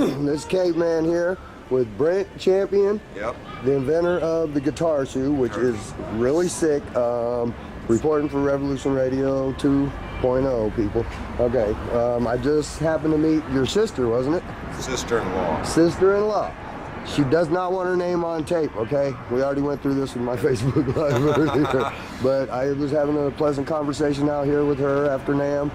This caveman here with Brent Champion, Yep. the inventor of the guitar shoe, which is really sick. Reporting for Revolution Radio 2.0, people. Okay, I just happened to meet your sister, wasn't it? Sister-in-law. Sister-in-law. She does not want her name on tape, okay? We already went through this with my Facebook Live earlier. But I was having a pleasant conversation out here with her after NAMM,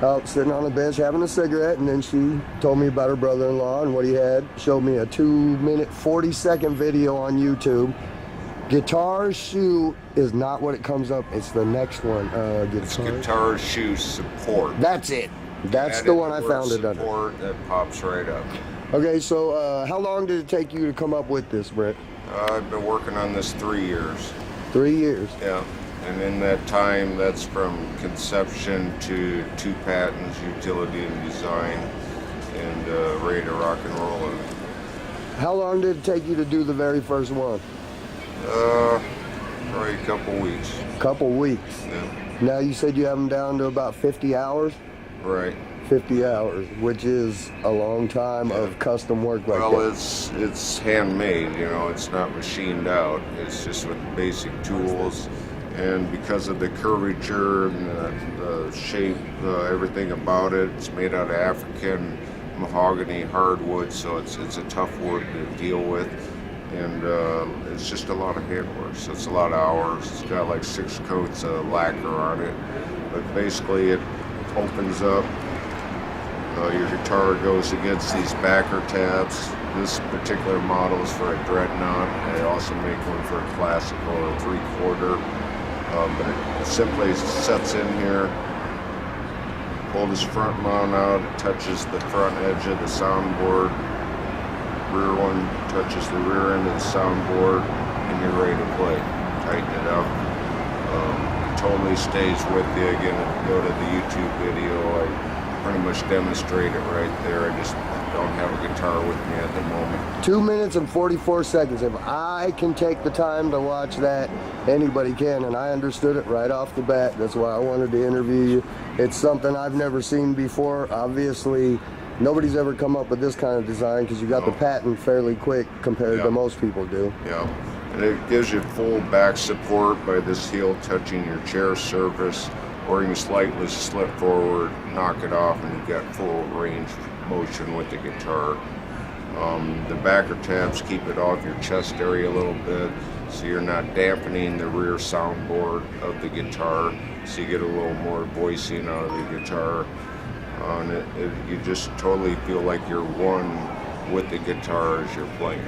out sitting on a bench having a cigarette, and then she told me about her brother-in-law and what he had. Showed me a 2-minute, 40-second video on YouTube. Guitar shoe is not what it comes up. It's the next one. It's guitar shoe support. That's it. That's the one I found it under. Support that pops right up. Okay, so how long did it take you to come up with this, Brent? I've been working on this 3 years. 3 years. Yeah, and in that time, that's from conception to 2 patents, utility and design, and ready to rock and roll. How long did it take you to do the very first one? Probably a couple weeks. Couple weeks. Yeah. Now you said you have them down to about 50 hours? Right. 50 hours, which is a long time of custom work like that. Well, it's handmade, you know, it's not machined out. It's just with basic tools, and because of the curvature and the shape, everything about it, it's made out of African mahogany hardwood, so it's a tough wood to deal with, and it's just a lot of handwork, so it's a lot of hours. It's got like 6 coats of lacquer on it, but basically it opens up. Your guitar goes against these backer tabs. This particular model is for a dreadnought. I also make one for a classical or 3/4. But it simply sets in here. Pull this front mount out. It touches the front edge of the soundboard. Rear one touches the rear end of the soundboard, and you're ready to play. Tighten it up. Totally stays with you. Again, if you go to the YouTube video, I pretty much demonstrate it right there. I just don't have a guitar with me at the moment. 2 minutes and 44 seconds. If I can take the time to watch that, anybody can, and I understood it right off the bat. That's why I wanted to interview you. It's something I've never seen before. Obviously, nobody's ever come up with this kind of design because you got the patent fairly quick compared to most people do. Yeah, and it gives you full back support by this heel touching your chair surface, or you can slightly slip forward, knock it off, and you've got full range motion with the guitar. The backer tabs keep it off your chest area a little bit, so you're not dampening the rear soundboard of the guitar, so you get a little more voicing out of the guitar. And you just totally feel like you're one with the guitar as you're playing.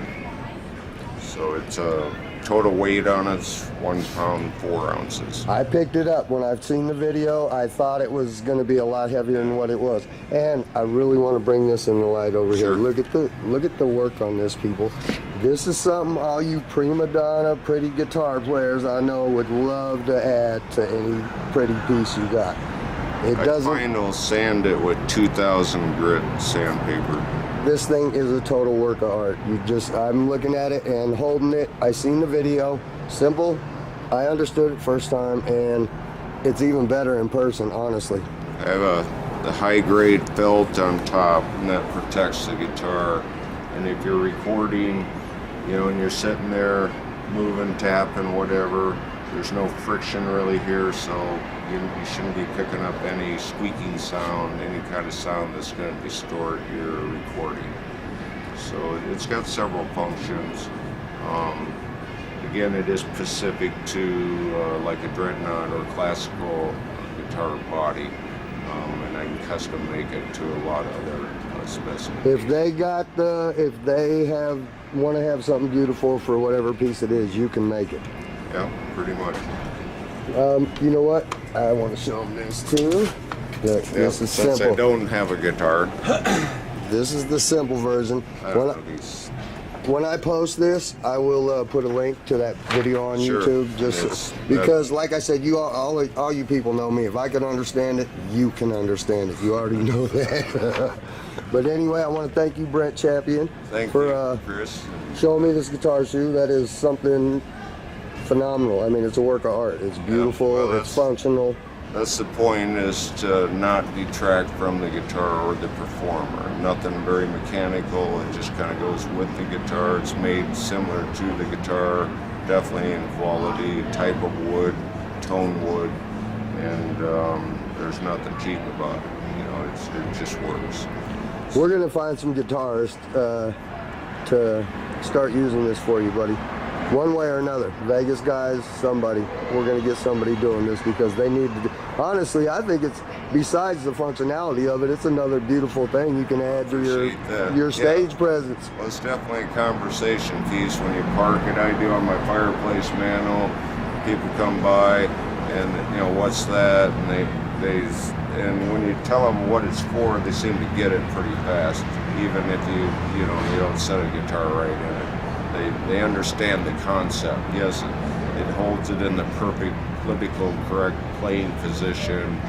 So it's a total weight on it's 1 pound 4 ounces. I picked it up when I've seen the video. I thought it was going to be a lot heavier than what it was, and I really want to bring this in the light over here. Look at the work on this, people. This is something all you prima donna, pretty guitar players I know would love to add to any pretty piece you got. It doesn't. I will sand it with 2000 grit sandpaper. This thing is a total work of art. I'm looking at it and holding it. I seen the video. Simple. I understood it first time, and it's even better in person, honestly. I have the high grade felt on top, and that protects the guitar. And if you're recording, you know, and you're sitting there moving, tapping, whatever, there's no friction really here, so you shouldn't be picking up any squeaking sound, any kind of sound that's going to distort your recording. So it's got several functions. Again, it is specific to like a dreadnought or classical guitar body, and I can custom make it to a lot of other specifications. If they want to have something beautiful for whatever piece it is, you can make it. Yeah, pretty much. You know what? I want to show them this too. Look, this is since simple. I don't have a guitar. This is the simple version. When I post this, I will put a link to that video on YouTube, just because, like I said, all you people know me. If I can understand it, you can understand it. You already know that. But anyway, I want to thank you, Brent Champion, for Chris, showing me this guitar shoe. That is something phenomenal. I mean, it's a work of art. It's beautiful. It's functional. That's the point, is to not detract from the guitar or the performer. Nothing very mechanical, it just kind of goes with the guitar. It's made similar to the guitar, definitely in quality, type of wood, tone wood, and there's nothing cheap about it. You know, it just works. We're gonna find some guitarists to start using this for you, buddy. One way or another. Vegas guys, somebody. We're gonna get somebody doing this because they need to do. Honestly, I think it's, besides the functionality of it, it's another beautiful thing you can add to your stage presence. Well, it's definitely a conversation piece when you park it. I do on my fireplace mantle. People come by and, you know, what's that? And and when you tell them what it's for, they seem to get it pretty fast, even if you don't set a guitar right in it. They understand the concept. Yes, it holds it in the perfect political correct playing position,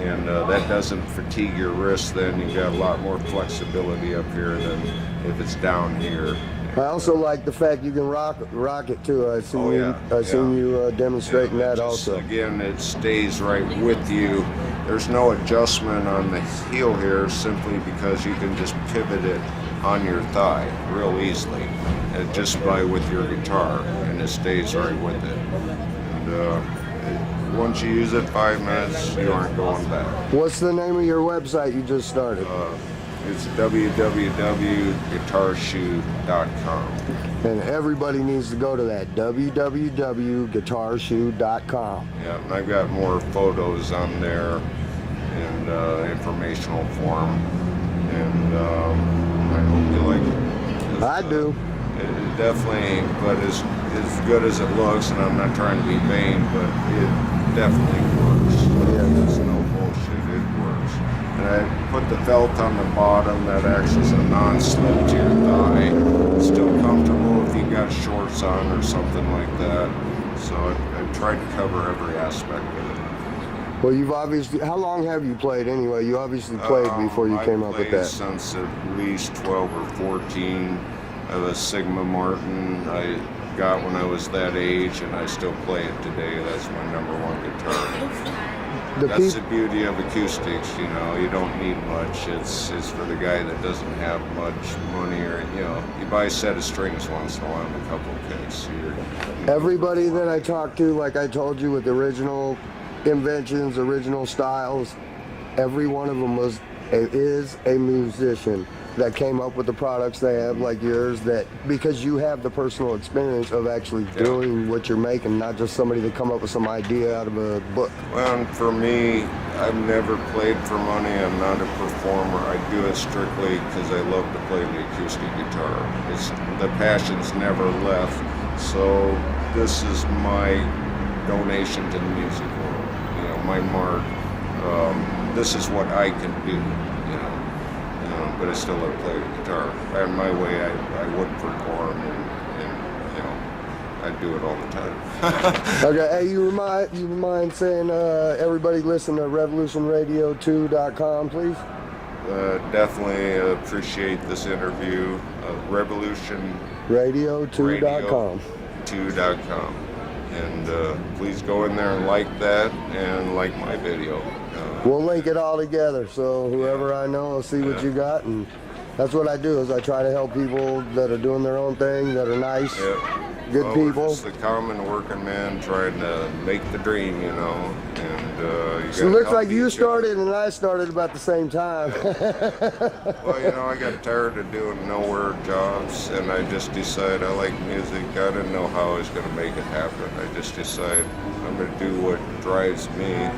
and that doesn't fatigue your wrist. Then you got a lot more flexibility up here than if it's down here. I also like the fact you can rock it too. I've seen you demonstrating that also. Again, it stays right with you. There's no adjustment on the heel here, simply because you can just pivot it on your thigh real easily, and just with your guitar, and it stays right with it. And once you use it 5 minutes, you aren't going back. What's the name of your website you just started? It's www.guitarshoe.com. And everybody needs to go to that, www.guitarshoe.com. Yeah, and I've got more photos on there and informational form, and I hope you like it. I do. It definitely, but as good as it looks, and I'm not trying to be vain, but it definitely works. Yeah. There's no bullshit, it works. And I put the felt on the bottom that acts as a non-slip to your thigh. It's still comfortable if you got shorts on or something like that. So I tried to cover every aspect of it. Well, you've obviously, how long have you played anyway? You obviously played before you came up with that. Since at least 12 or 14. I have a Sigma Martin I got when I was that age, and I still play it today. That's my #1 guitar. That's the beauty of acoustics, you know. You don't need much. It's for the guy that doesn't have much money, or, you know, you buy a set of strings once in a while and a couple of kicks. Everybody that I talked to, like I told you, with original inventions, original styles, every one of them is a musician that came up with the products they have, like yours, that because you have the personal experience of actually doing what you're making, not just somebody that come up with some idea out of a book. Well, and for me, I've never played for money. I'm not a performer. I do it strictly because I love to play the acoustic guitar. The passion's never left. So this is my donation to the music world. You know, my mark. This is what I can do. You know. But I still love to play the guitar. And my way, I would perform, and you know, I do it all the time. Okay, hey, you mind saying everybody listen to revolutionradio2.com, please? Definitely appreciate this interview. revolutionradio2.com. And please go in there and like that, and like my video. We'll link it all together, so whoever I know will see what you got, and that's what I do, is I try to help people that are doing their own thing, that are nice, good people. It's the common working man trying to make the dream, you know, and so it looks like you started and I started about the same time. Well, you know, I got tired of doing nowhere jobs, and I just decided I like music. I didn't know how I was going to make it happen. I just decided I'm going to do what drives me,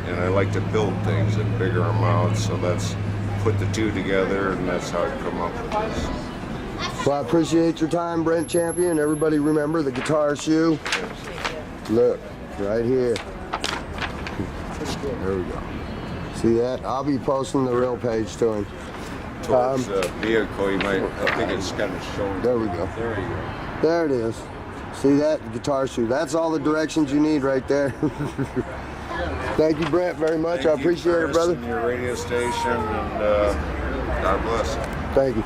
and I like to build things in bigger amounts, so that's put the two together, and that's how I come up with this. Well, I appreciate your time, Brent Champion. Everybody remember the guitar shoe. Look, right here. There we go. See that? I'll be posting the real page to him. Towards the vehicle, I think it's kind of showing. There we go. There you go. There it is. See that? Guitar shoe. That's all the directions you need right there. Thank you, Brent, very much. I appreciate it, brother. Your radio station, and God bless. Thank you.